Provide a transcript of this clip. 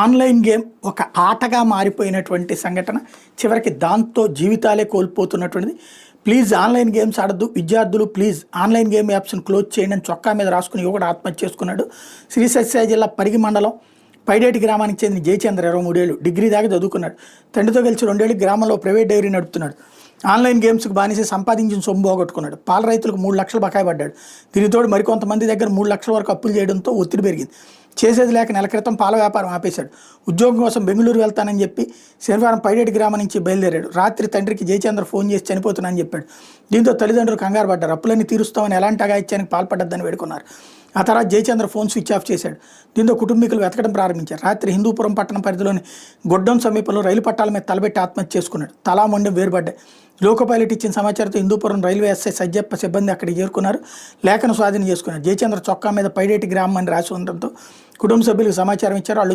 Online game ఒక ఆటగా మారిపోయినటువంటి సంఘటన చివరికి దాంతో జీవితాలే కోల్పోతున్నటువంటిది. ప్లీజ్ ఆన్లైన్ గేమ్స్ ఆడద్దు విద్యార్థులు, ప్లీజ్ ఆన్లైన్ గేమ్ యాప్స్ని క్లోజ్ చేయండి అని చొక్కా మీద రాసుకుని యువకుడు ఆత్మహత్య చేసుకున్నాడు. శ్రీ సత్యసాయి జిల్లా పరిగి మండలం పైడేటి గ్రామానికి చెందిన జయచంద్ర 23 ఏళ్ళు, డిగ్రీ దాకా చదువుకున్నాడు. తండ్రితో కలిసి 2 ఏళ్ళు గ్రామంలో ప్రైవేట్ డైరీ నడుపుతున్నాడు. ఆన్లైన్ గేమ్స్కి బానిసే సంపాదించిన సొమ్ము పోగొట్టుకున్నాడు. పాల రైతులకు 3 లక్షలు బకాయి పడ్డాడు. దీనితోడు మరికొంతమంది దగ్గర 3 లక్షల వరకు అప్పులు చేయడంతో ఒత్తిడి పెరిగింది. చేసేది లేక నెల క్రితం పాల వ్యాపారం ఆపేశాడు. ఉద్యోగం కోసం బెంగళూరు వెళ్తానని చెప్పి శనివారం పైడేటి గ్రామం నుంచి బయలుదేరాడు. రాత్రి తండ్రికి జయచంద్ర ఫోన్ చేసి చనిపోతున్నానని చెప్పాడు. దీంతో తల్లిదండ్రులు కంగారు పడ్డారు. అప్పులన్నీ తీరుస్తామని ఎలాంటి అగాయిత్యానికి పాల్పడ్డదని వేడుకున్నారు. ఆ తర్వాత జయచంద్ర ఫోన్ స్విచ్ ఆఫ్ చేశాడు. దీంతో కుటుంబీకులు వెతకడం ప్రారంభించారు. రాత్రి హిందూపురం పట్టణం పరిధిలోని గొడ్డం సమీపంలో రైలు పట్టాల మీద తలబెట్టి ఆత్మహత్య చేసుకున్నాడు. తలా మొండెం వేరుపడ్డాయి. లోకో పైలట్ ఇచ్చిన సమాచారంతో హిందూపురం రైల్వే ఎస్ఐ సజ్జప్ప సిబ్బంది అక్కడికి చేరుకున్నారు. లేఖను స్వాధీనం చేసుకున్నారు. జయచంద్ర చొక్కా మీద పైడేటి గ్రామం అని రాసి ఉండడంతో కుటుంబ సభ్యులకు సమాచారం ఇచ్చారు. వాళ్ళు